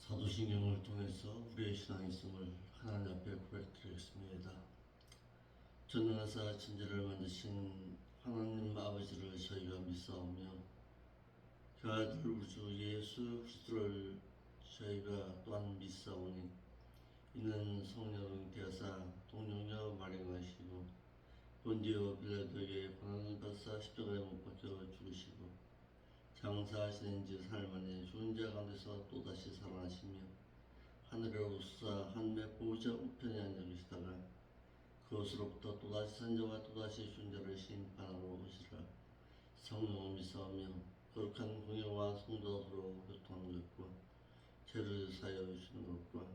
사도신경을 통해서 우리의 신앙이 있음을 하나님 앞에 고백드리겠습니다. 전능하사 천지를 만드신 하나님 아버지를 저희가 믿사오며 그 아들 우리 주 예수 그리스도를 저희가 또한 믿사오니 이는 성령을 대하사 동정녀 마령하시고 본디오 빌라도에게 고난을 받사 십자가에 못 박혀 죽으시고 장사하시는 지 사흘 만에 죽은 자 가운데서 또다시 살아나시며 하늘에 오르사 하늘의 보호자 우편에 앉아 계시다가 그것으로부터 또다시 산자와 또다시 죽은 자를 심판하러 오시라. 성령을 믿사오며 거룩한 공예와 성도로 교통하는 것과 죄를 사하여 주시는 것과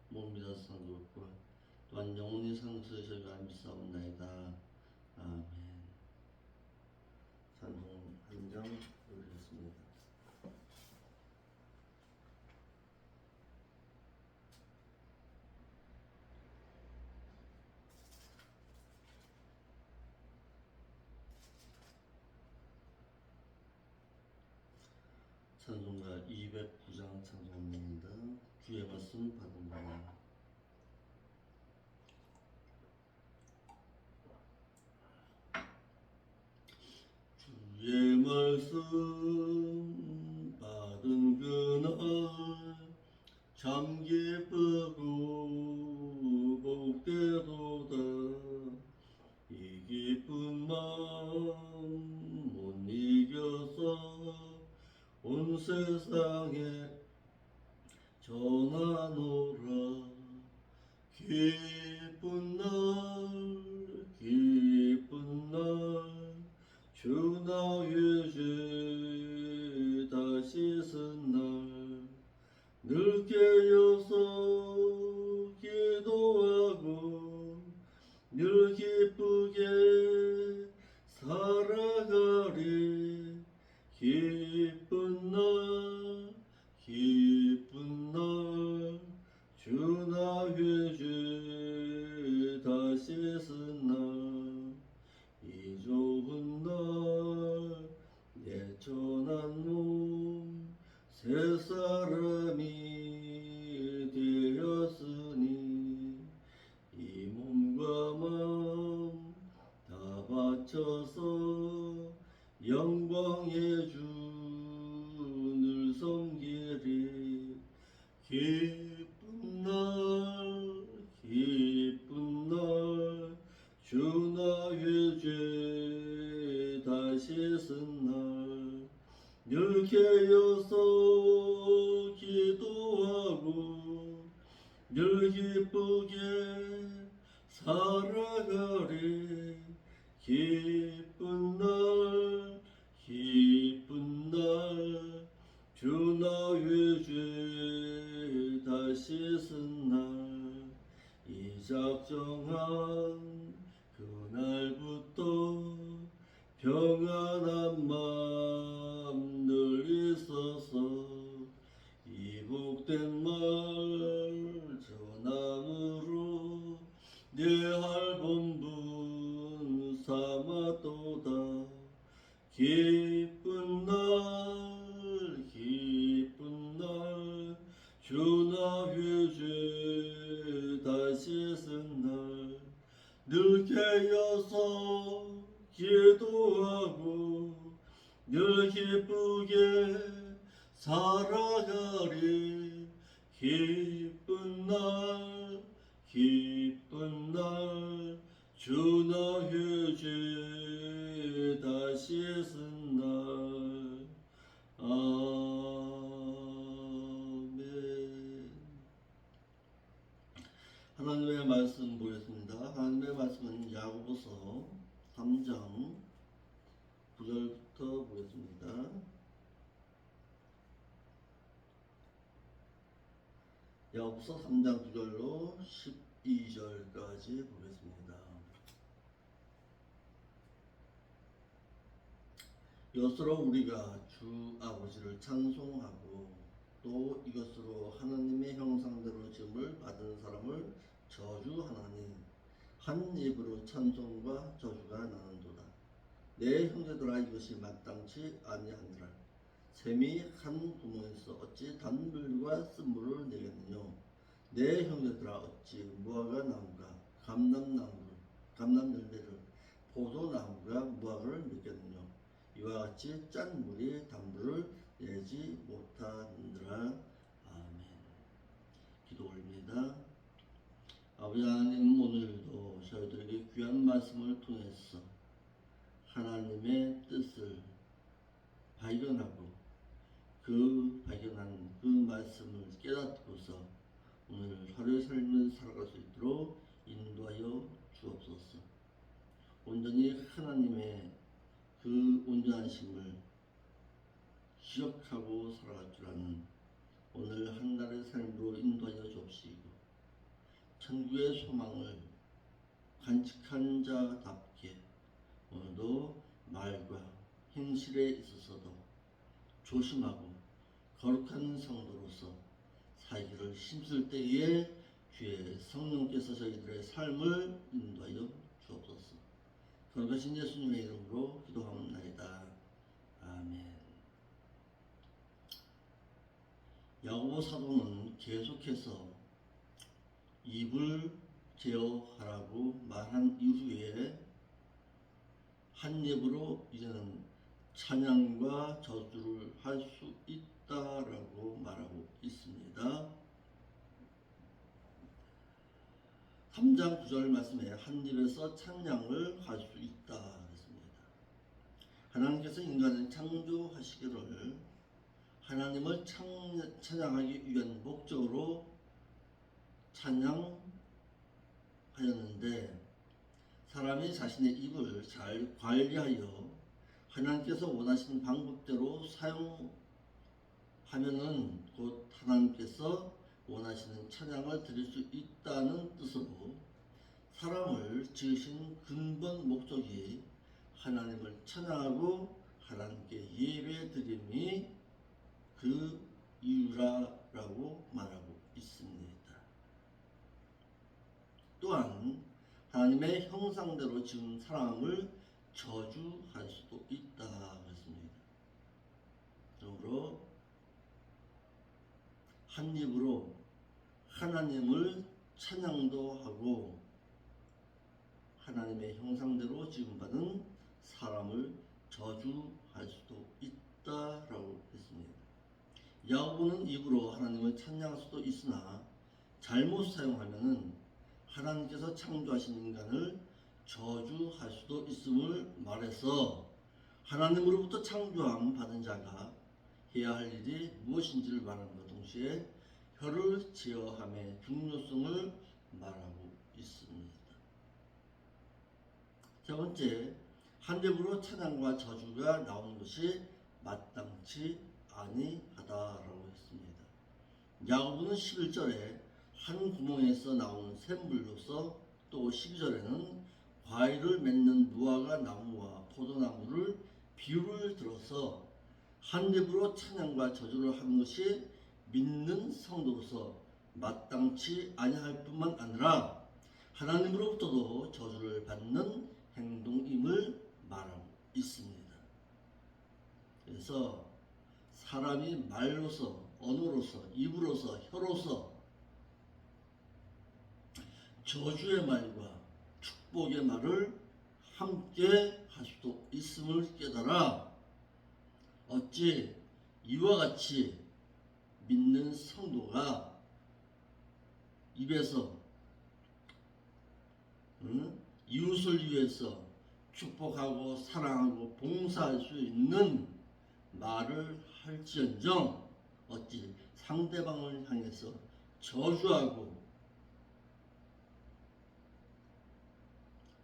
몸 믿어 사는 것과 또한 영원히 사는 것을 저희가 믿사옵나이다. 아멘. 찬송 한 장 올리겠습니다. 찬송가 209장 찬송입니다. 주의 말씀 받습니다. 주의 말씀 받은 그날 참 기쁘고 복되도다. 이 기쁜 마음 못 이겨서 온 세상에 전하노라. 기쁜 날 기쁜 날 주 나의 죄 다시 쓴 날 늘 깨어서 기도하고 늘 기쁘게 살아가리. 기쁜 날 기쁜 날 주 나의 죄 다시 쓴 날 이 좋은 날 내 천한 몸 새 사람이 되었으니 이 몸과 마음 다 바쳐서 영광의 주를 섬기리. 기쁜 날 기쁜 날 주 나의 죄 다시 쓴 날 늘 깨어서 기도하고 늘 기쁘게 살아가리. 기쁜 날 기쁜 날 주 나의 죄 다시 쓴 날 이 작정한 그날부터 평안한 마음 늘 있어서 이 복된 말 전함으로 내 할 본분 삼았도다. 기쁜 날 기쁜 날 주 나의 죄 다시 쓴 날 늘 깨어서 기도하고 늘 기쁘게 살아가리. 기쁜 날 기쁜 날 주 나의 죄 다시 쓴 날. 아멘. 하나님의 말씀 보겠습니다. 하나님의 말씀은 야고보서 3장 9절부터 보겠습니다. 야고보서 3장 9절로 12절까지 보겠습니다. 이것으로 우리가 주 아버지를 찬송하고 또 이것으로 하나님의 형상대로 지음을 받은 사람을 저주하나니 한 입으로 찬송과 저주가 나는도다. 내 형제들아 이것이 마땅치 아니하니라. 샘이 한 구멍에서 어찌 단물과 쓴물을 내겠느냐. 내 형제들아 어찌 무화과 나무가 감람 열매를 포도나무가 무화과를 맺겠느냐. 이와 같이 짠 물이 단물을 내지 못하느니라. 아멘. 기도 올립니다. 아버지 하나님, 오늘도 저희들에게 귀한 말씀을 통해서 하나님의 뜻을 발견하고 발견한 그 말씀을 깨닫고서 오늘 하루의 삶을 살아갈 수 있도록 인도하여 주옵소서. 온전히 하나님의 그 온전하심을 기억하고 살아갈 줄 아는 오늘 한 날의 삶으로 인도하여 주옵시고, 천국의 소망을 간직한 자답게 오늘도 말과 행실에 있어서도 조심하고 거룩한 성도로서 살기를 힘쓸 때에 주의 성령께서 저희들의 삶을 인도하여 주옵소서. 거룩하신 예수님의 이름으로 기도하옵나이다. 아멘. 야고보 사도는 계속해서 입을 제어하라고 말한 이후에 한 입으로 이제는 찬양과 저주를 할 수 있다라고 말하고 있습니다. 3장 9절 말씀에 한 입에서 찬양을 할 수 있다 했습니다. 하나님께서 인간을 창조하시기를 하나님을 찬양하기 위한 목적으로 찬양하였는데, 사람이 자신의 입을 잘 관리하여 하나님께서 원하시는 방법대로 사용하면은 곧 하나님께서 원하시는 찬양을 드릴 수 있다는 뜻으로 사람을 지으신 근본 목적이 하나님을 찬양하고 하나님께 예배 드림이 그 이유라고 말하고 있습니다. 또한 하나님의 형상대로 지은 사람을 저주할 수도 있다 했습니다. 그러므로 한 입으로 하나님을 찬양도 하고 하나님의 형상대로 지음받은 사람을 저주할 수도 있다라고 했습니다. 야고보는 입으로 하나님을 찬양할 수도 있으나 잘못 사용하면은 하나님께서 창조하신 인간을 저주할 수도 있음을 말해서 하나님으로부터 창조함 받은 자가 해야 할 일이 무엇인지를 말하는 것 동시에 혀를 제어함의 중요성을 말하고 있습니다. 세 번째, 한 입으로 찬양과 저주가 나오는 것이 마땅치 아니하다라고 했습니다. 야고보는 11절에 한 구멍에서 나오는 샘물로서, 또 12절에는 과일을 맺는 무화과 나무와 포도나무를 비유를 들어서 한 입으로 찬양과 저주를 하는 것이 믿는 성도로서 마땅치 아니할 뿐만 아니라 하나님으로부터도 저주를 받는 행동임을 말하고 있습니다. 그래서 사람이 말로서, 언어로서, 입으로서, 혀로서 저주의 말과 축복의 말을 함께 할 수도 있음을 깨달아 어찌 이와 같이 믿는 성도가 입에서 이웃을 위해서 축복하고 사랑하고 봉사할 수 있는 말을 할지언정 어찌 상대방을 향해서 저주하고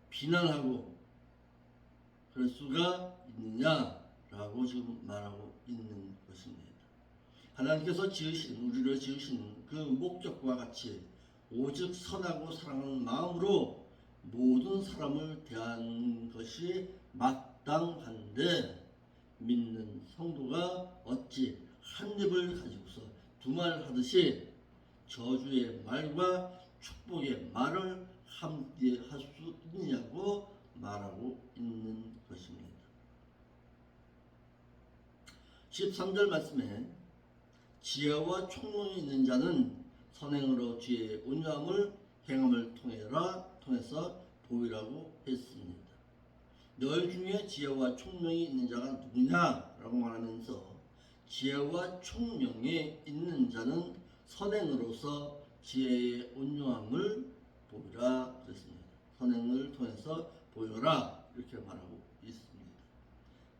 비난하고 그럴 수가 있느냐라고 지금 말하고 있는 것입니다. 하나님께서 우리를 지으신 그 목적과 같이 오직 선하고 사랑하는 마음으로 모든 사람을 대하는 것이 마땅한데, 믿는 성도가 어찌 한 입을 가지고서 두 말 하듯이 저주의 말과 축복의 말을 함께 할 수 있느냐고 말하고 있는 것입니다. 13절 말씀에 지혜와 총명이 있는 자는 선행으로 지혜의 온유함을 행함을 통해서 보이라고 했습니다. 너희 중에 지혜와 총명이 있는 자가 누구냐라고 말하면서 지혜와 총명이 있는 자는 선행으로서 지혜의 온유함을 보이라 그랬습니다. 선행을 통해서 보여라 이렇게 말하고 있습니다.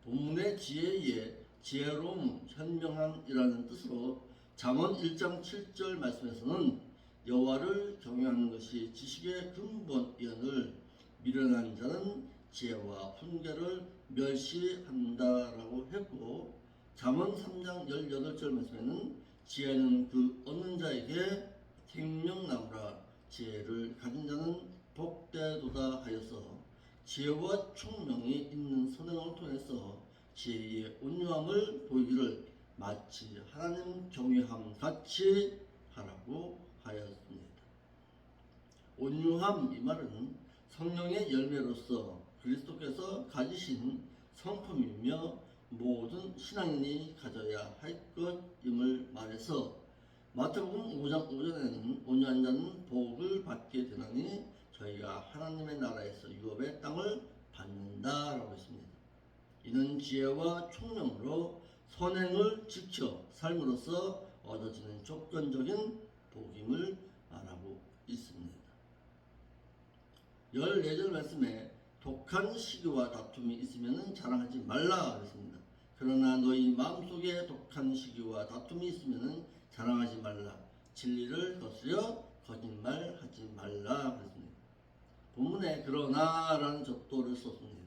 본문의 지혜의 지혜로움, 현명함이라는 뜻으로 잠언 1장 7절 말씀에서는 여호와를 경외하는 것이 지식의 근본이언을 미련한 자는 지혜와 훈계를 멸시한다라고 했고, 잠언 3장 18절 말씀에는 지혜는 그 얻는 자에게 생명나무라 지혜를 가진 자는 복되도다 하여서 지혜와 총명이 있는 선행을 통해서 지혜의 온유함을 보이기를 마치 하나님 경외함 같이 하라고 하였습니다. 온유함 이 말은 성령의 열매로서 그리스도께서 가지신 성품이며 모든 신앙인이 가져야 할 것임을 말해서 마태복음 5장 5절에는 온유한 자는 복을 받게 되나니 저희가 하나님의 나라에서 유업의 땅을 받는다라고 했습니다. 이는 지혜와 총명으로 선행을 지켜 삶으로써 얻어지는 조건적인 복임을 말하고 있습니다. 14절 말씀에 독한 시기와 다툼이 있으면 자랑하지 말라 그랬습니다. 그러나 너희 마음속에 독한 시기와 다툼이 있으면 자랑하지 말라. 진리를 거스려 거짓말하지 말라 그랬습니다. 본문에 그러나라는 접도를 썼습니다.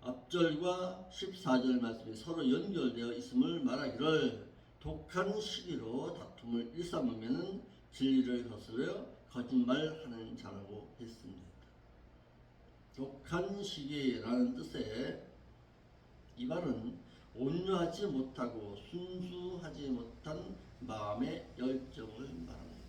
앞절과 14절 말씀이 서로 연결되어 있음을 말하기를 독한 시기로 다툼을 일삼으면 진리를 거스려 거짓말하는 자라고 했습니다. 독한 시기라는 뜻의 이 말은 온유하지 못하고 순수하지 못한 마음의 열정을 말합니다.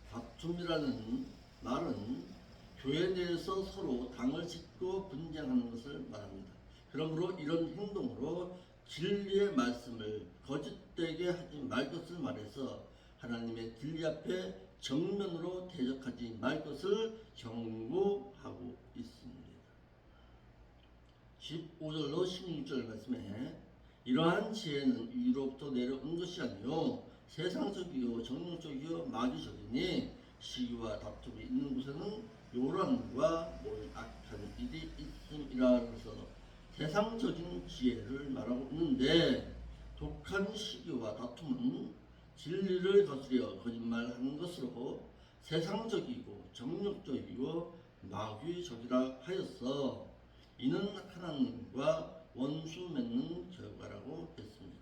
다툼이라는 말은 교회 내에서 서로 당을 짓고 분쟁하는 것을 말합니다. 그러므로 이런 행동으로 진리의 말씀을 거짓되게 하지 말 것을 말해서 하나님의 진리 앞에 정면으로 대적하지 말 것을 경고하고 있습니다. 15절로 16절 말씀에 이러한 지혜는 위로부터 내려온 것이 아니요 세상적이요 정욕적이요 마귀적이니 시기와 다툼이 있는 곳에는 요란과 모든 악한 일이 있음이라. 그래서 세상적인 지혜를 말하고 있는데 독한 시기와 다툼은 진리를 거스려 거짓말하는 것으로 세상적이고 정욕적이고 마귀적이라 하였어 이는 하나님과 원수 맺는 결과라고 했습니다.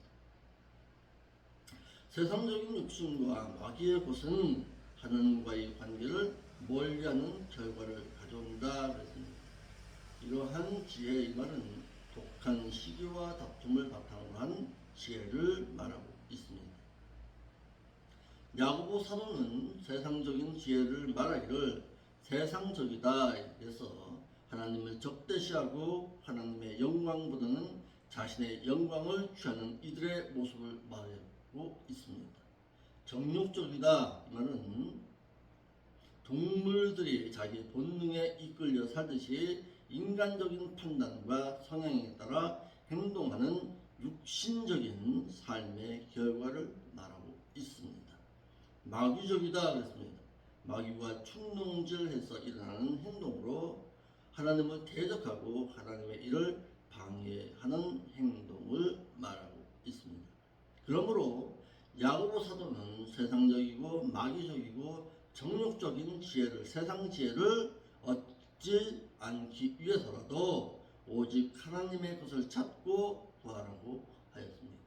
세상적인 욕심과 마귀의 것은 하나님과의 관계를 멀리하는 결과를 가져온다 그랬습니다. 이러한 지혜의 말은 독한 시기와 다툼을 바탕으로 한 지혜를 말하고 있습니다. 야고보 사도는 세상적인 지혜를 말하기를 세상적이다 해서 하나님을 적대시하고 하나님의 영광보다는 자신의 영광을 취하는 이들의 모습을 말하고 있습니다. 정욕적이다 말은 동물들이 자기 본능에 이끌려 살듯이 인간적인 판단과 성향에 따라 행동하는 육신적인 삶의 결과를 말하고 있습니다. 마귀적이다 그랬습니다. 마귀와 충동질해서 일어나는 행동으로 하나님을 대적하고 하나님의 일을 방해하는 행동을 말하고 있습니다. 그러므로 야고보 사도는 세상적이고 마귀적이고 정욕적인 지혜를 세상 지혜를 얻지 않기 위해서라도 오직 하나님의 것을 찾고 구하라고 하였습니다.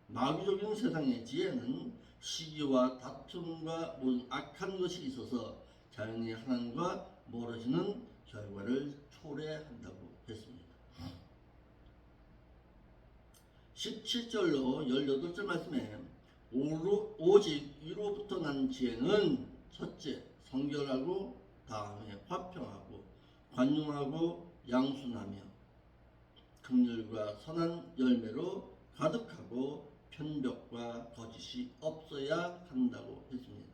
마귀적인 세상의 지혜는 시기와 다툼과 모든 악한 것이 있어서 자연히 하나님과 멀어지는 결과를 초래한다고 했습니다. 17절로 18절 말씀에 오직 위로부터 난 지혜는 첫째 성결하고 다음에 화평하고 관용하고 양순하며 긍휼과 선한 열매로 가득하고 편벽과 거짓이 없어야 한다고 했습니다.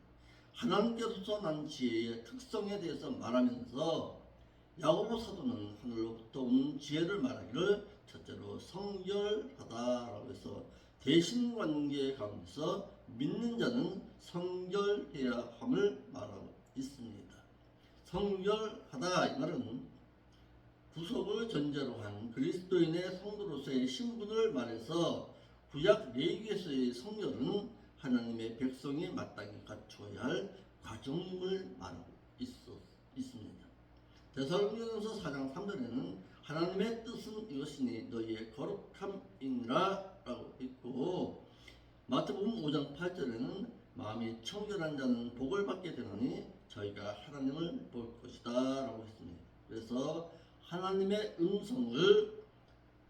하나님께서 난 지혜의 특성에 대해서 말하면서 야고보 사도는 하늘로부터 온 지혜를 말하기를 첫째로 성결하다라고 해서 대신관계 가운데서 믿는 자는 성결해야 함을 말하고 있습니다. 성결하다 이 말은 구속을 전제로 한 그리스도인의 성도로서의 신분을 말해서 구약 레위기에서의 성결은 하나님의 백성이 마땅히 갖추어야 할 과정임을 말하고 있습니다. 데살로니가전서 4장 3절에는 하나님의 뜻은 이것이니 너희의 거룩함이니라 라고 있고, 마태복음 5장 8절에는 마음이 청결한 자는 복을 받게 되나니 저희가 하나님을 볼 것이다 라고 했습니다. 그래서 하나님의 음성을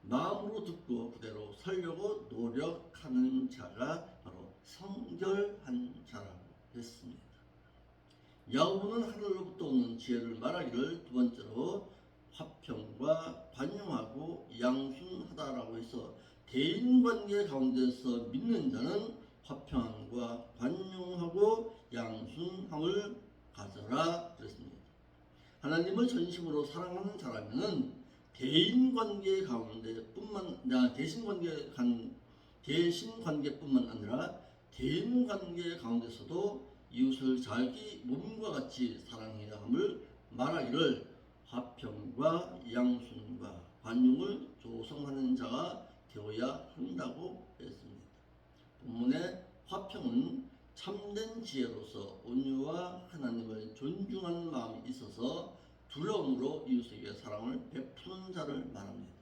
마음으로 듣고 그대로 살려고 노력하는 자가 바로 성결한 자라고 했습니다. 야고보는 하늘로부터 오는 지혜를 말하기를 두 번째로 화평과 관용하고 양순하다라고 해서 대인관계 가운데서 믿는 자는 화평함과 관용하고 양순함을 가져라 그랬습니다. 하나님을 전심으로 사랑하는 자라면은 대인관계 가운데뿐만 대신관계뿐만 아니라 대인관계 가운데서도 이웃을 자기 몸과 같이 사랑해야 함을 말하기를 화평과 양순과 관용을 조성하는 자가 되어야 한다고 했습니다. 본문의 화평은 참된 지혜로서 온유와 하나님을 존중하는 마음이 있어서 두려움으로 이웃에게 사랑을 베푸는 자를 말합니다.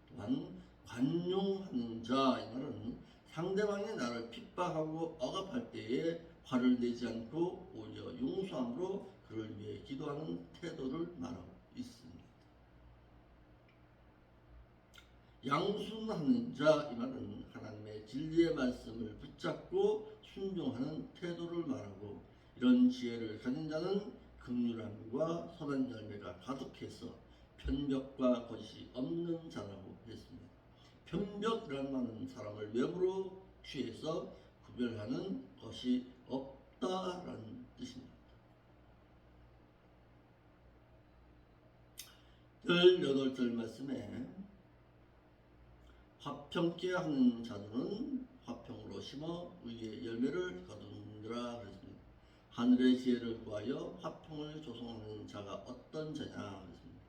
또한 관용하는 자 이 말은 상대방이 나를 핍박하고 억압할 때에 화를 내지 않고 오히려 용서함으로 그를 위해 기도하는 태도를 말하고 있습니다. 양순하는 자 이 말은 하나님의 진리의 말씀을 붙잡고 순종하는 태도를 말하고, 이런 지혜를 가진 자는 긍휼함과 선한 열매가 가득해서 편벽과 거짓이 없는 자라고 했습니다. 편벽이라는 말은 사람을 외부로 취해서 구별하는 것이 없다라는 뜻입니다. 18절 말씀에 화평케 하는 자들은 화평으로 심어 의의 열매를 거두느라 그랬습니다. 하늘의 지혜를 구하여 화평을 조성하는 자가 어떤 자냐 그랬습니다.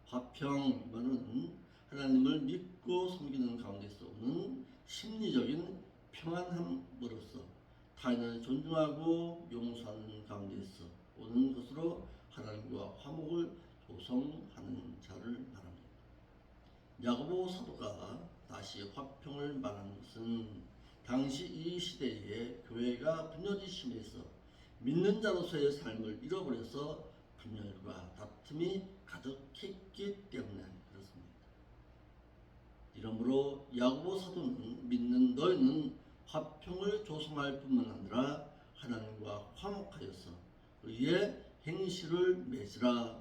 화평은 하나님을 믿고 섬기는 가운데서 오는 심리적인 평안함으로써 타인을 존중하고 용서하는 가운데서 오는 것으로 하나님과 화목을 조성하는 자를 말합니다. 야고보 사도가 다시 화평을 말하는 것은 당시 이 시대에 교회가 분열이 심해서 믿는 자로서의 삶을 잃어버려서 분열과 다툼이 가득했기 때문에 그렇습니다. 이러므로 야고보 사도는 믿는 너희는 화평을 조성할 뿐만 아니라 하나님과 화목하여서 의의 행실을 맺으라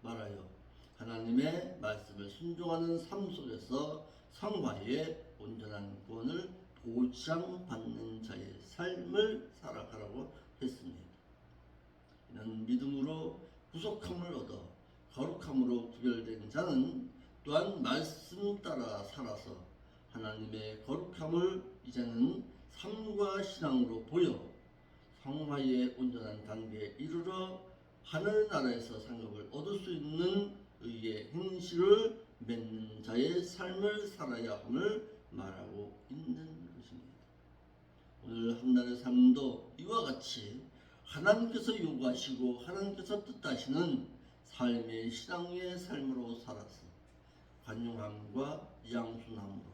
말하여 하나님의 말씀을 순종하는 삶 속에서 성화의 온전한 구원을 보장받는 자의 삶을 살아가라고 했습니다. 이는 믿음으로 구속함을 얻어 거룩함으로 구별된 자는 또한 말씀 따라 살아서 하나님의 거룩함을 이제는 삶과 신앙으로 보여 성화의 온전한 단계에 이르러 하늘나라에서 상급을 얻을 수 있는 의의 행실을 맺는 자의 삶을 살아야 함을 말하고 있는 것입니다. 오늘 한날의 삶도 이와 같이 하나님께서 요구하시고 하나님께서 뜻하시는 삶의 신앙의 삶으로 살아서 관용함과 양순함으로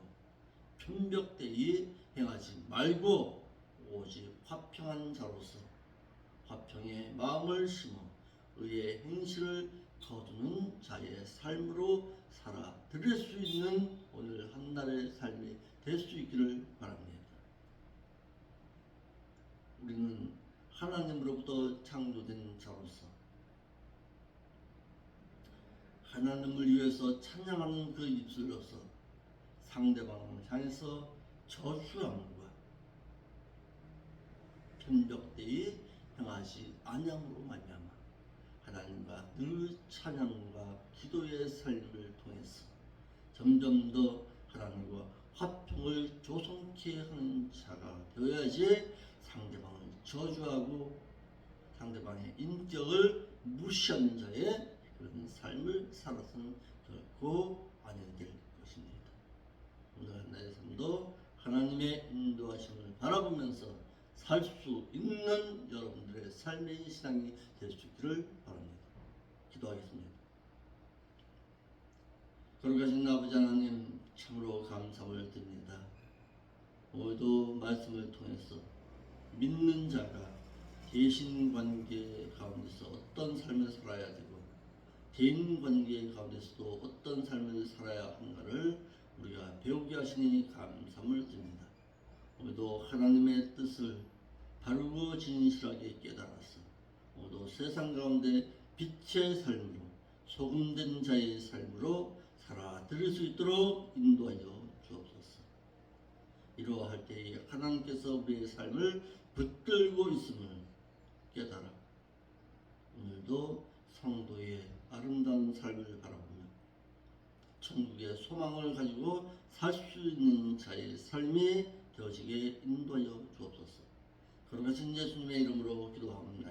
편벽되이 행하지 말고 오직 화평한 자로서 화평의 마음을 심어 의의 행실을 거두는 자의 삶으로 살아 드릴 수 있는 오늘 한날의 삶이 될 수 있기를 바랍니다. 우리는 하나님으로부터 창조된 자로서 하나님을 위해서 찬양하는 그 입술로서 상대방을 향해서 저주함과 편벽되이 행하지 아니함으로 말미암아 하나님과 늘 찬양과 기도의 삶을 통해서 점점 더 하나님과 화평을 조성케 하는 자가 되어야지 상대방을 저주하고 상대방의 인격을 무시하는 자의 그런 삶을 살아서는 결코 아니 될 것입니다. 오늘 나의 삶도 하나님의 인도하심을 바라보면서 살 수 있는 여러분들의 삶의 신앙이 될 수 있기를 바랍니다. 기도하겠습니다. 거룩하신 아버지 하나님, 참으로 감사를 드립니다. 오늘도 말씀을 통해서 믿는 자가 대신관계 가운데서 어떤 삶을 살아야 되고 대인관계 가운데서도 어떤 삶을 살아야 하는가를 우리가 배우게 하시니 감사를 드립니다. 오늘도 하나님의 뜻을 바르고 진실하게 깨달아서 오늘도 세상 가운데 빛의 삶으로 소금된 자의 삶으로 살아들을 수 있도록 인도하여 주옵소서. 이러할 때에 하나님께서 우리의 삶을 붙들고 있음을 깨달아 오늘도 성도의 아름다운 삶을 바라보며 천국의 소망을 가지고 살 수 있는 자의 삶이 되어지게 인도하여 주옵소서. 거룩하신 예수님의 이름으로 기도합니다.